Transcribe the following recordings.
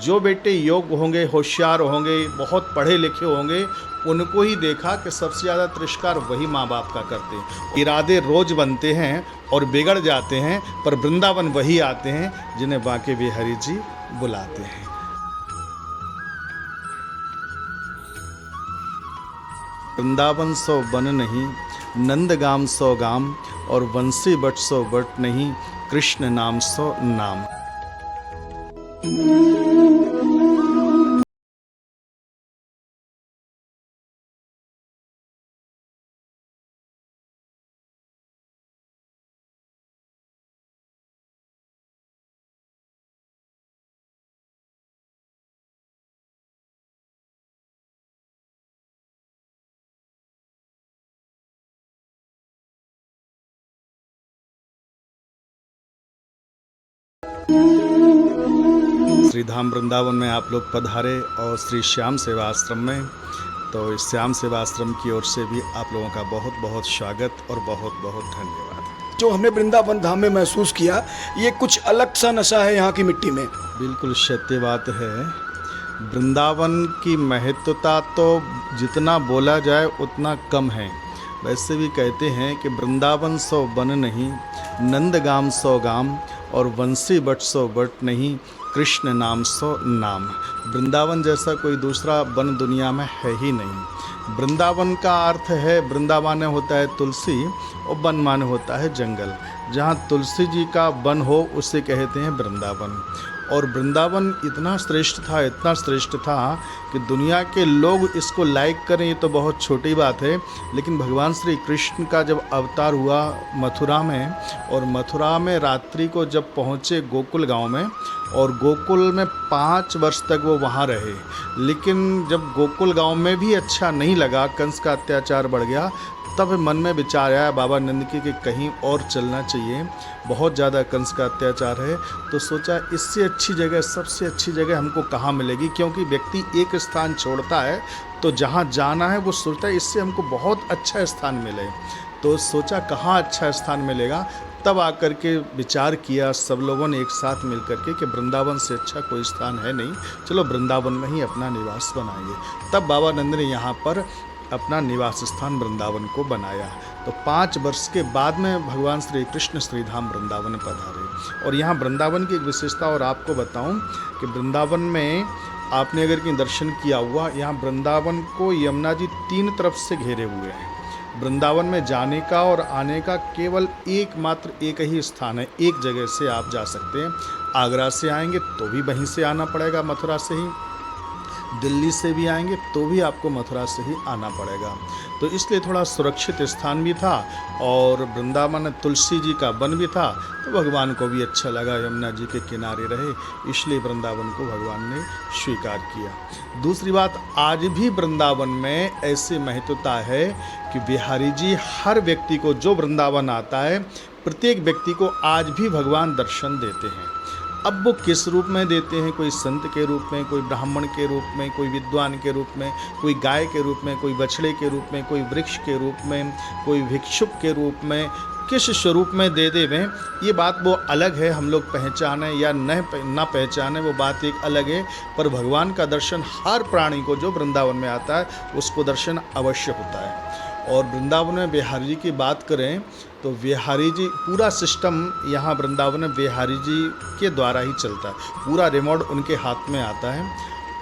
जो बेटे योग्य होंगे, होशियार होंगे, बहुत पढ़े लिखे होंगे, उनको ही देखा कि सबसे ज़्यादा तिरस्कार वही माँ बाप का करते हैं। इरादे रोज बनते हैं और बिगड़ जाते हैं, पर वृंदावन वही आते हैं जिन्हें बांके बिहारी जी बुलाते हैं। वृंदावन सो बन नहीं, नंदगाम सो गाम, और वंशी बट सो बट नहीं, कृष्ण नाम सो नाम। श्री धाम वृंदावन में आप लोग पधारे और श्री श्याम सेवा आश्रम में, तो इस श्याम सेवा आश्रम की ओर से भी आप लोगों का बहुत बहुत स्वागत और बहुत बहुत धन्यवाद। जो हमने वृंदावन धाम में महसूस किया, ये कुछ अलग सा नशा है यहाँ की मिट्टी में। बिल्कुल सत्य बात है। वृंदावन की महत्वता तो जितना बोला जाए उतना कम है। वैसे भी कहते हैं कि वृंदावन सो बन नहीं, नंदगाम सो गाम, और वंशी बट सो बट नहीं, कृष्ण नाम सो नाम। वृंदावन जैसा कोई दूसरा वन दुनिया में है ही नहीं। वृंदावन का अर्थ है, वृंदावन होता है तुलसी और वन माने होता है जंगल। जहाँ तुलसी जी का वन हो उसे कहते हैं वृंदावन। और वृंदावन इतना श्रेष्ठ था कि दुनिया के लोग इसको लाइक करें ये तो बहुत छोटी बात है, लेकिन भगवान श्री कृष्ण का जब अवतार हुआ मथुरा में, और मथुरा में रात्रि को जब पहुँचे गोकुल गांव में, और गोकुल में 5 वर्ष तक वो वहाँ रहे, लेकिन जब गोकुल गांव में भी अच्छा नहीं लगा, कंस का अत्याचार बढ़ गया, तब मन में विचार आया बाबा नंद की कि कहीं और चलना चाहिए, बहुत ज़्यादा कंस का अत्याचार है। तो सोचा इससे अच्छी जगह, सबसे अच्छी जगह हमको कहाँ मिलेगी, क्योंकि व्यक्ति एक स्थान छोड़ता है तो जहाँ जाना है वो सोचता है इससे हमको बहुत अच्छा स्थान मिले। तो सोचा कहाँ अच्छा स्थान मिलेगा, तब आकर के विचार किया सब लोगों ने एक साथ मिल कर के कि वृंदावन से अच्छा कोई स्थान है नहीं, चलो वृंदावन में ही अपना निवास बनाएंगे। तब बाबा नंद ने यहाँ पर अपना निवास स्थान वृंदावन को बनाया। तो 5 वर्ष के बाद में भगवान श्री कृष्ण श्रीधाम वृंदावन पधारे। और यहाँ वृंदावन की एक विशेषता और आपको बताऊं कि वृंदावन में आपने अगर कहीं दर्शन किया हुआ, यहाँ वृंदावन को यमुना जी 3 तरफ से घेरे हुए हैं। वृंदावन में जाने का और आने का केवल एकमात्र एक ही स्थान है, एक जगह से आप जा सकते हैं। आगरा से आएंगे तो भी वहीं से आना पड़ेगा, मथुरा से ही। दिल्ली से भी आएंगे तो भी आपको मथुरा से ही आना पड़ेगा। तो इसलिए थोड़ा सुरक्षित स्थान भी था, और वृंदावन में तुलसी जी का वन भी था, तो भगवान को भी अच्छा लगा यमुना जी के किनारे रहे, इसलिए वृंदावन को भगवान ने स्वीकार किया। दूसरी बात, आज भी वृंदावन में ऐसी महत्वता है कि बिहारी जी हर व्यक्ति को, जो वृंदावन आता है, प्रत्येक व्यक्ति को आज भी भगवान दर्शन देते हैं। अब वो किस रूप में देते हैं, कोई संत के रूप में, कोई ब्राह्मण के रूप में, कोई विद्वान के रूप में, कोई गाय के रूप में, कोई बछड़े के रूप में, कोई वृक्ष के रूप में, कोई भिक्षुक के रूप में, किस स्वरूप में दे देवें, ये बात वो अलग है। हम लोग पहचाने या न पहचाने वो बात एक अलग है, पर भगवान का दर्शन हर प्राणी को जो वृंदावन में आता है उसको दर्शन अवश्य होता है। और वृंदावन में बिहारी जी की बात करें तो बिहारी जी, पूरा सिस्टम यहाँ वृंदावन में बिहारी जी के द्वारा ही चलता है, पूरा रिमोट उनके हाथ में आता है।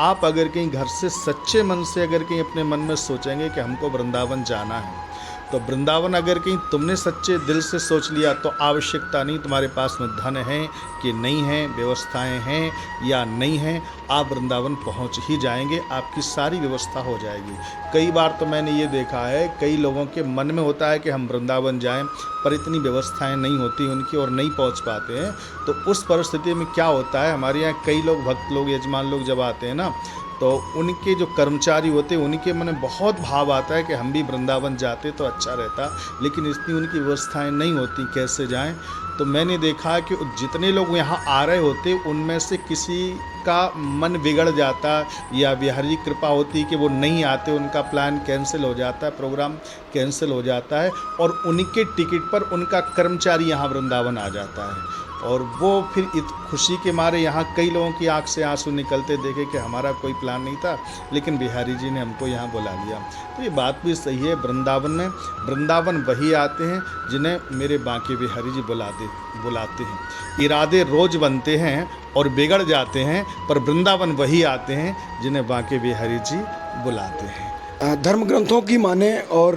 आप अगर कहीं घर से सच्चे मन से अगर कहीं अपने मन में सोचेंगे कि हमको वृंदावन जाना है, तो वृंदावन अगर कहीं तुमने सच्चे दिल से सोच लिया तो आवश्यकता नहीं तुम्हारे पास में धन है कि नहीं है, व्यवस्थाएं हैं या नहीं हैं, आप वृंदावन पहुंच ही जाएंगे, आपकी सारी व्यवस्था हो जाएगी। कई बार तो मैंने ये देखा है, कई लोगों के मन में होता है कि हम वृंदावन जाएं, पर इतनी व्यवस्थाएं नहीं होती उनकी और नहीं पहुंच पाते हैं। तो उस परिस्थिति में क्या होता है, हमारे यहाँ कई लोग, भक्त लोग, यजमान लोग जब आते हैं ना, तो उनके जो कर्मचारी होते हैं उनके मन में बहुत भाव आता है कि हम भी वृंदावन जाते तो अच्छा रहता, लेकिन इतनी उनकी व्यवस्थाएं नहीं होती, कैसे जाएं। तो मैंने देखा कि जितने लोग यहाँ आ रहे होते उनमें से किसी का मन बिगड़ जाता, या बिहारी कृपा होती कि वो नहीं आते, उनका प्लान कैंसिल हो जाता है, प्रोग्राम कैंसिल हो जाता है, और उनके टिकट पर उनका कर्मचारी यहाँ वृंदावन आ जाता है। और वो फिर खुशी के मारे यहाँ कई लोगों की आंख से आंसू निकलते देखे कि हमारा कोई प्लान नहीं था, लेकिन बिहारी जी ने हमको यहाँ बुला लिया। तो ये बात भी सही है। वृंदावन वही आते हैं जिन्हें मेरे बांके बिहारी जी बुलाते हैं। इरादे रोज बनते हैं और बिगड़ जाते हैं, पर वृंदावन वही आते हैं जिन्हें बांके बिहारी जी बुलाते हैं। धर्म ग्रंथों की माने और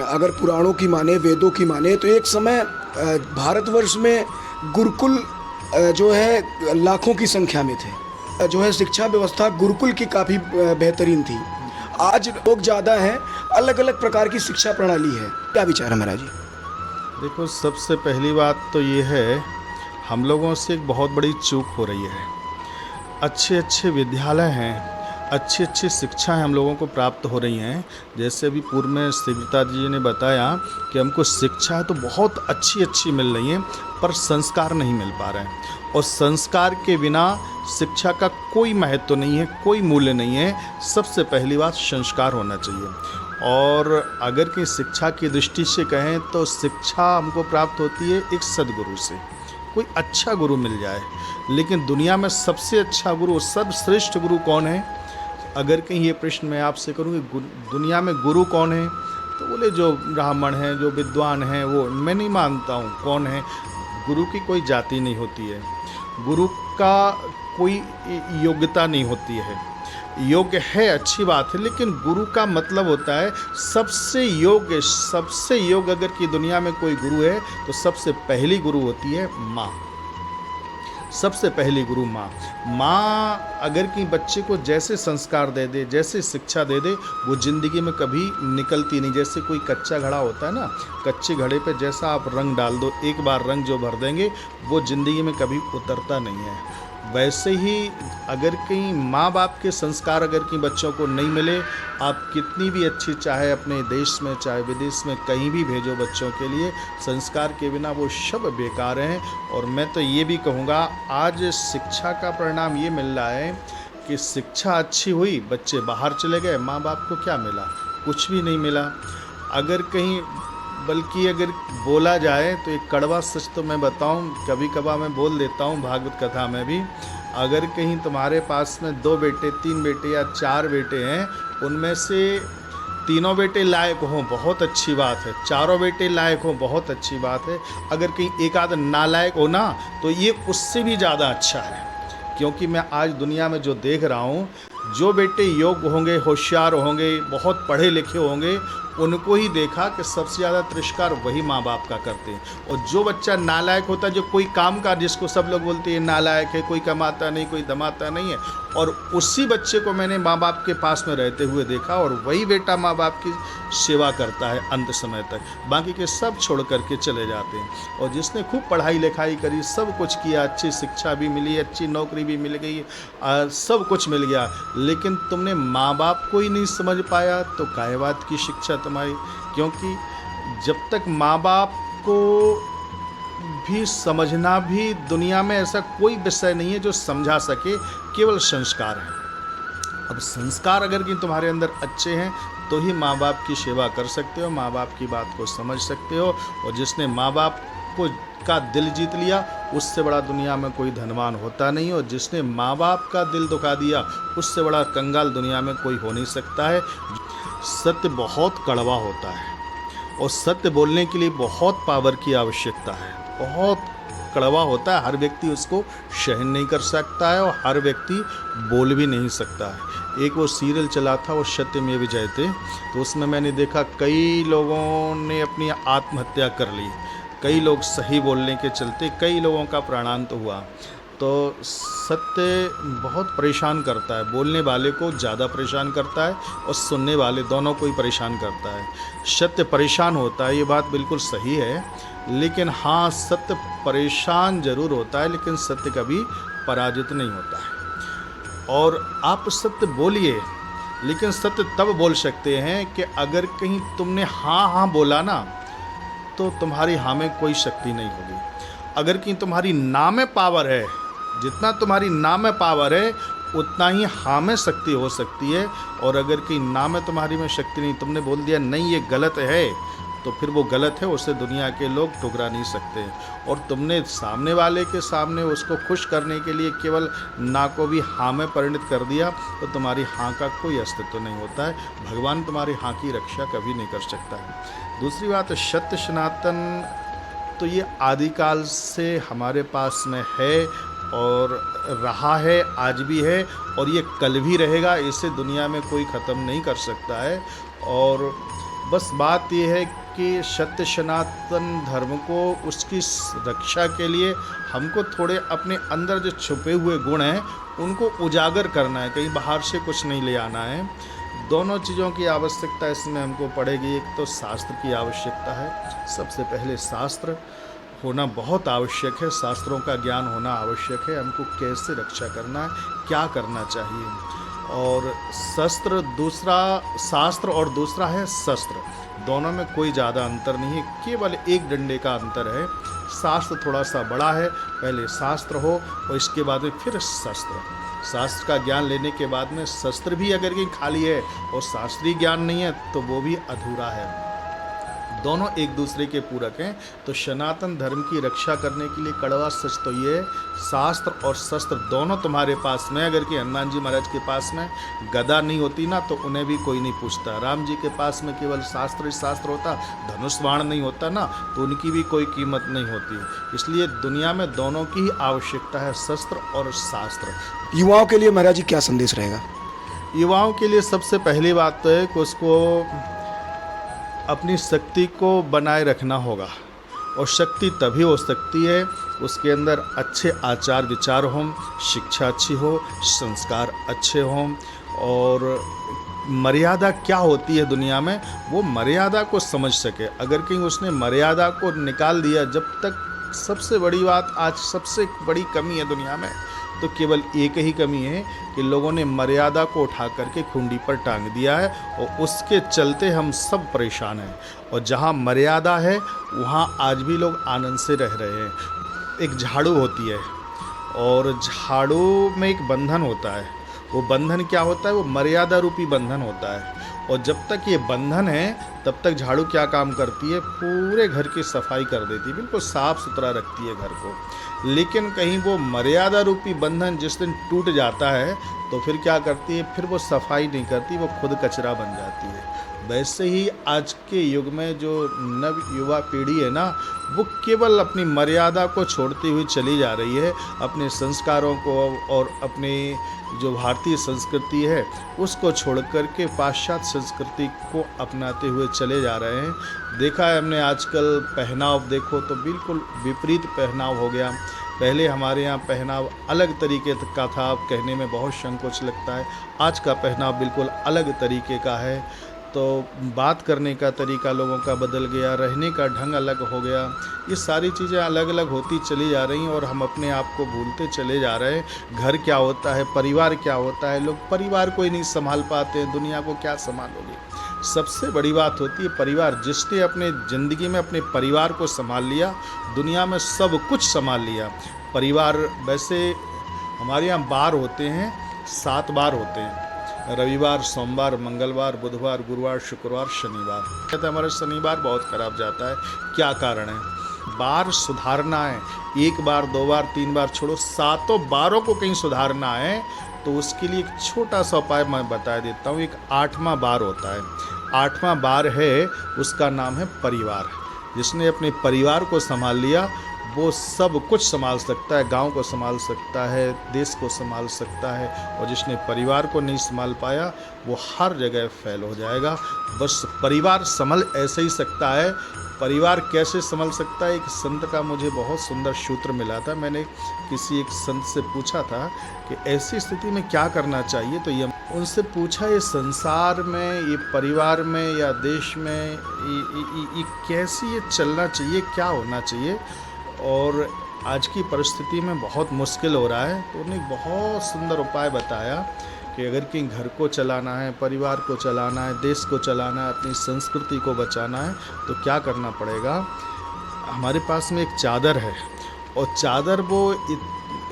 अगर पुराणों की माने, वेदों की माने, तो एक समय भारतवर्ष में गुरुकुल जो है लाखों की संख्या में थे। जो है शिक्षा व्यवस्था गुरुकुल की काफ़ी बेहतरीन थी। आज लोग ज़्यादा हैं, अलग अलग प्रकार की शिक्षा प्रणाली है। क्या विचार है महाराज जी? देखो, सबसे पहली बात तो ये है, हम लोगों से एक बहुत बड़ी चूक हो रही है। अच्छे अच्छे विद्यालय हैं, अच्छी अच्छी शिक्षाएं हम लोगों को प्राप्त हो रही हैं। जैसे अभी पूर्व में सिग्ता जी ने बताया कि हमको शिक्षा तो बहुत अच्छी अच्छी मिल रही है, पर संस्कार नहीं मिल पा रहे हैं। और संस्कार के बिना शिक्षा का कोई महत्व नहीं है, कोई मूल्य नहीं है। सबसे पहली बात संस्कार होना चाहिए। और अगर कि शिक्षा की दृष्टि से कहें तो शिक्षा हमको प्राप्त होती है एक सद्गुरु से। कोई अच्छा गुरु मिल जाए। लेकिन दुनिया में सबसे अच्छा गुरु, सर्वश्रेष्ठ गुरु कौन है? अगर कहीं ये प्रश्न मैं आपसे करूँ कि दुनिया में गुरु कौन है, तो बोले जो ब्राह्मण हैं, जो विद्वान हैं, वो मैं नहीं मानता हूँ। कौन है? गुरु की कोई जाति नहीं होती है, गुरु का कोई योग्यता नहीं होती है। योग्य है, अच्छी बात है, लेकिन गुरु का मतलब होता है सबसे योग्य। सबसे योग्य अगर कि दुनिया में कोई गुरु है तो सबसे पहली गुरु होती है माँ। सबसे पहली गुरु माँ। माँ अगर कि बच्चे को जैसे संस्कार दे दे, जैसे शिक्षा दे दे, वो ज़िंदगी में कभी निकलती नहीं। जैसे कोई कच्चा घड़ा होता है ना, कच्चे घड़े पे जैसा आप रंग डाल दो, एक बार रंग जो भर देंगे, वो ज़िंदगी में कभी उतरता नहीं है। वैसे ही अगर कहीं माँ बाप के संस्कार अगर कहीं बच्चों को नहीं मिले, आप कितनी भी अच्छी, चाहे अपने देश में चाहे विदेश में कहीं भी भेजो बच्चों के लिए, संस्कार के बिना वो सब बेकार हैं। और मैं तो ये भी कहूँगा, आज शिक्षा का परिणाम ये मिल रहा है कि शिक्षा अच्छी हुई, बच्चे बाहर चले गए, माँ बाप को क्या मिला? कुछ भी नहीं मिला। अगर कहीं, बल्कि अगर बोला जाए तो एक कड़वा सच तो मैं बताऊं, कभी कभार मैं बोल देता हूं भागवत कथा में भी, अगर कहीं तुम्हारे पास में 2 बेटे, 3 बेटे या 4 बेटे हैं, उनमें से तीनों बेटे लायक हों, बहुत अच्छी बात है। चारों बेटे लायक हों, बहुत अच्छी बात है। अगर कहीं एक आध नालायक हो ना, तो ये उससे भी ज़्यादा अच्छा है। क्योंकि मैं आज दुनिया में जो देख रहा हूँ, जो बेटे योग्य होंगे, होशियार होंगे, बहुत पढ़े लिखे होंगे, उनको ही देखा कि सबसे ज़्यादा तिरस्कार वही माँ बाप का करते हैं। और जो बच्चा नालायक होता है, जो कोई काम का, जिसको सब लोग बोलते हैं नालायक है, कोई कमाता नहीं, कोई दमाता नहीं है, और उसी बच्चे को मैंने माँ बाप के पास में रहते हुए देखा, और वही बेटा माँ बाप की सेवा करता है अंत समय तक। बाकी के सब छोड़ करके चले जाते हैं। और जिसने खूब पढ़ाई लिखाई करी, सब कुछ किया, अच्छी शिक्षा भी मिली, अच्छी नौकरी भी मिल गई, सब कुछ मिल गया, लेकिन तुमने माँ बाप को ही नहीं समझ पाया, तो काहे बात की शिक्षा तुम्हारी? क्योंकि जब तक माँ बाप को भी समझना भी, दुनिया में ऐसा कोई विषय नहीं है जो समझा सके, केवल संस्कार है। अब संस्कार अगर कि तुम्हारे अंदर अच्छे हैं तो ही माँ बाप की सेवा कर सकते हो, माँ बाप की बात को समझ सकते हो। और जिसने माँ बाप को का दिल जीत लिया, उससे बड़ा दुनिया में कोई धनवान होता नहीं। और जिसने माँ बाप का दिल दुखा दिया, उससे बड़ा कंगाल दुनिया में कोई हो नहीं सकता है। सत्य बहुत कड़वा होता है और सत्य बोलने के लिए बहुत पावर की आवश्यकता है। बहुत कड़वा होता है, हर व्यक्ति उसको सहन नहीं कर सकता है और हर व्यक्ति बोल भी नहीं सकता है। एक वो सीरियल चला था, वो सत्यमेव जयते, तो उसमें मैंने देखा कई लोगों ने अपनी आत्महत्या कर ली। कई लोग सही बोलने के चलते, कई लोगों का प्राणांत हुआ। तो सत्य बहुत परेशान करता है, बोलने वाले को ज़्यादा परेशान करता है और सुनने वाले दोनों को ही परेशान करता है। सत्य परेशान होता है, ये बात बिल्कुल सही है, लेकिन हाँ, सत्य परेशान जरूर होता है, लेकिन सत्य कभी पराजित नहीं होता है। और आप सत्य बोलिए, लेकिन सत्य तब बोल सकते हैं कि अगर कहीं तुमने हाँ हाँ बोला ना, तो तुम्हारी हाँ में कोई शक्ति नहीं होगी। अगर कहीं तुम्हारी ना में पावर है, जितना तुम्हारी ना में पावर है, उतना ही हाँ में शक्ति हो सकती है। और अगर कहीं ना में तुम्हारी में शक्ति नहीं, तुमने बोल दिया नहीं ये गलत है, तो फिर वो गलत है, उसे दुनिया के लोग ठुकरा नहीं सकते। और तुमने सामने वाले के सामने उसको खुश करने के लिए केवल ना को भी हाँ में परिणत कर दिया तो तुम्हारी हाँ का कोई अस्तित्व नहीं होता है। भगवान तुम्हारी हाँ की रक्षा कभी नहीं कर सकता है। दूसरी बात, सत्य सनातन तो ये आदिकाल से हमारे पास में है और रहा है, आज भी है और ये कल भी रहेगा। इसे दुनिया में कोई ख़त्म नहीं कर सकता है। और बस बात ये है कि सत्य सनातन धर्म को उसकी रक्षा के लिए हमको थोड़े अपने अंदर जो छुपे हुए गुण हैं उनको उजागर करना है, कहीं बाहर से कुछ नहीं ले आना है। दोनों चीज़ों की आवश्यकता इसमें हमको पड़ेगी। एक तो शास्त्र की आवश्यकता है, सबसे पहले शास्त्र होना बहुत आवश्यक है, शास्त्रों का ज्ञान होना आवश्यक है। हमको कैसे रक्षा करना है, क्या करना चाहिए। और शस्त्र दूसरा, शास्त्र और दूसरा है शस्त्र, दोनों में कोई ज़्यादा अंतर नहीं है, केवल एक डंडे का अंतर है। शास्त्र थोड़ा सा बड़ा है, पहले शास्त्र हो और इसके बाद में फिर शस्त्र। शास्त्र का ज्ञान लेने के बाद में शस्त्र भी अगर कहीं खाली है और शास्त्रीय ज्ञान नहीं है तो वो भी अधूरा है। दोनों एक दूसरे के पूरक हैं। तो सनातन धर्म की रक्षा करने के लिए कड़वा सच तो ये है, शास्त्र और शस्त्र दोनों तुम्हारे पास में। अगर कि हनुमान जी महाराज के पास में गदा नहीं होती ना तो उन्हें भी कोई नहीं पूछता। राम जी के पास में केवल शास्त्र ही शास्त्र होता, धनुष बाण नहीं होता ना तो उनकी भी कोई कीमत नहीं होती। इसलिए दुनिया में दोनों की ही आवश्यकता है, शस्त्र और शास्त्र। युवाओं के लिए महाराज जी क्या संदेश रहेगा? युवाओं के लिए सबसे पहली बात तो है कि उसको अपनी शक्ति को बनाए रखना होगा। और शक्ति तभी हो सकती है उसके अंदर अच्छे आचार विचार हों, शिक्षा अच्छी हो, संस्कार अच्छे हों। और मर्यादा क्या होती है दुनिया में, वो मर्यादा को समझ सके। अगर कहीं उसने मर्यादा को निकाल दिया, जब तक सबसे बड़ी बात, आज सबसे बड़ी कमी है दुनिया में तो केवल एक ही कमी है कि लोगों ने मर्यादा को उठा करके खूंटी पर टांग दिया है और उसके चलते हम सब परेशान हैं। और जहाँ मर्यादा है वहाँ आज भी लोग आनंद से रह रहे हैं। एक झाड़ू होती है और झाड़ू में एक बंधन होता है। वो बंधन क्या होता है? वो मर्यादा रूपी बंधन होता है। और जब तक ये बंधन है तब तक झाड़ू क्या काम करती है? पूरे घर की सफाई कर देती है, बिल्कुल साफ सुथरा रखती है घर को। लेकिन कहीं वो मर्यादा रूपी बंधन जिस दिन टूट जाता है तो फिर क्या करती है? फिर वो सफाई नहीं करती, वो खुद कचरा बन जाती है। वैसे ही आज के युग में जो नव युवा पीढ़ी है ना, वो केवल अपनी मर्यादा को छोड़ती हुई चली जा रही है। अपने संस्कारों को और अपनी जो भारतीय संस्कृति है उसको छोड़ कर के पाश्चात्य संस्कृति को अपनाते हुए चले जा रहे हैं। देखा है हमने आजकल पहनाव देखो तो बिल्कुल विपरीत पहनाव हो गया। पहले हमारे यहाँ पहनाव अलग तरीके का था, अब कहने में बहुत संकोच लगता है। आज का पहनाव बिल्कुल अलग तरीके का है। तो बात करने का तरीका लोगों का बदल गया, रहने का ढंग अलग हो गया। ये सारी चीज़ें अलग अलग होती चली जा रही हैं और हम अपने आप को भूलते चले जा रहे हैं। घर क्या होता है, परिवार क्या होता है, लोग परिवार को ही नहीं संभाल पाते हैं, दुनिया को क्या संभालोगे। सबसे बड़ी बात होती है परिवार। जिसने अपने ज़िंदगी में अपने परिवार को संभाल लिया, दुनिया में सब कुछ संभाल लिया। परिवार, वैसे हमारे यहाँ बार होते हैं, 7 बार होते हैं, रविवार, सोमवार, मंगलवार, बुधवार, गुरुवार, शुक्रवार, शनिवार। कहते हैं हमारा शनिवार बहुत खराब जाता है। क्या कारण है? बार सुधारना है। 1 बार, 2 बार, 3 बार छोड़ो, 7 बारों को कहीं सुधारना है तो उसके लिए एक छोटा सा उपाय मैं बता देता हूँ। एक 8वां बार होता है। 8वां बार है, उसका नाम है परिवार। जिसने अपने परिवार को संभाल लिया वो सब कुछ संभाल सकता है, गांव को संभाल सकता है, देश को संभाल सकता है। और जिसने परिवार को नहीं संभाल पाया वो हर जगह फेल हो जाएगा। बस परिवार संभल ऐसे ही सकता है। परिवार कैसे संभल सकता है? एक संत का मुझे बहुत सुंदर सूत्र मिला था। मैंने किसी एक संत से पूछा था कि ऐसी स्थिति में क्या करना चाहिए, तो ये उनसे पूछा, ये संसार में, ये परिवार में या देश में ये कैसे ये चलना चाहिए, क्या होना चाहिए। और आज की परिस्थिति में बहुत मुश्किल हो रहा है। तो उन्होंने एक बहुत सुंदर उपाय बताया कि अगर कहीं घर को चलाना है, परिवार को चलाना है, देश को चलाना है, अपनी संस्कृति को बचाना है तो क्या करना पड़ेगा। हमारे पास में एक चादर है और चादर वो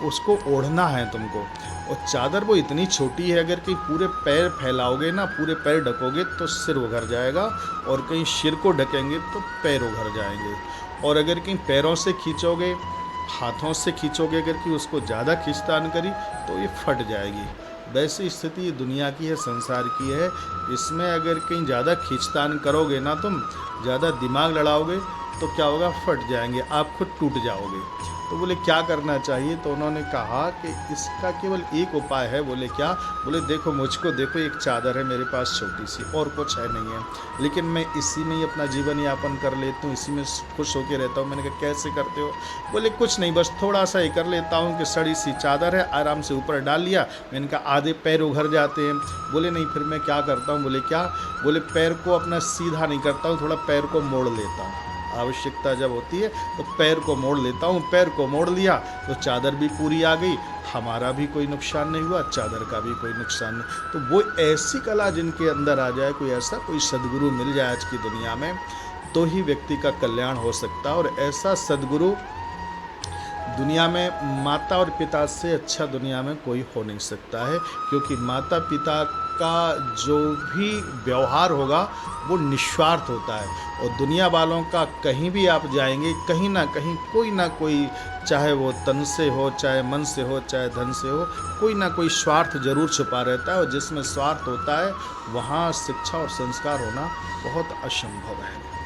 उसको ओढ़ना है तुमको। और चादर वो इतनी छोटी है, अगर कहीं पूरे पैर फैलाओगे ना, पूरे पैर ढकोगे तो सिर उघर जाएगा, और कहीं सिर को ढकेंगे तो पैर उघर जाएंगे, और अगर कहीं पैरों से खींचोगे, हाथों से खींचोगे, अगर कि उसको ज़्यादा खींचतान करी तो ये फट जाएगी। वैसी स्थिति ये दुनिया की है, संसार की है। इसमें अगर कहीं ज़्यादा खींचतान करोगे ना, तुम ज़्यादा दिमाग लड़ाओगे तो क्या होगा, फट जाएंगे, आप खुद टूट जाओगे। तो बोले क्या करना चाहिए, तो उन्होंने कहा कि इसका केवल एक उपाय है। बोले क्या? बोले देखो मुझको, देखो एक चादर है मेरे पास छोटी सी, और कुछ है नहीं है, लेकिन मैं इसी में ही अपना जीवन यापन कर लेता हूँ, इसी में खुश होकर रहता हूँ। मैंने कहा कैसे करते हो? बोले कुछ नहीं, बस थोड़ा सा ही कर लेता हूँ कि सड़ी सी चादर है, आराम से ऊपर डाल लिया। मैंने कहा आधे पैर उघर जाते हैं। बोले नहीं, फिर मैं क्या करता हूँ? बोले क्या? बोले पैर को अपना सीधा नहीं करता हूँ, थोड़ा पैर को मोड़ लेता हूँ, आवश्यकता जब होती है तो पैर को मोड़ लेता हूँ। पैर को मोड़ लिया तो चादर भी पूरी आ गई, हमारा भी कोई नुकसान नहीं हुआ, चादर का भी कोई नुकसान नहीं। तो वो ऐसी कला जिनके अंदर आ जाए, कोई ऐसा कोई सद्गुरु मिल जाए आज की दुनिया में, तो ही व्यक्ति का कल्याण हो सकता है। और ऐसा सद्गुरु दुनिया में माता और पिता से अच्छा दुनिया में कोई हो नहीं सकता है, क्योंकि माता पिता का जो भी व्यवहार होगा वो निस्वार्थ होता है। और दुनिया वालों का कहीं भी आप जाएंगे, कहीं ना कोई, चाहे वो तन से हो, चाहे मन से हो, चाहे धन से हो, कोई ना कोई स्वार्थ जरूर छुपा रहता है। और जिसमें स्वार्थ होता है वहाँ शिक्षा और संस्कार होना बहुत असंभव है।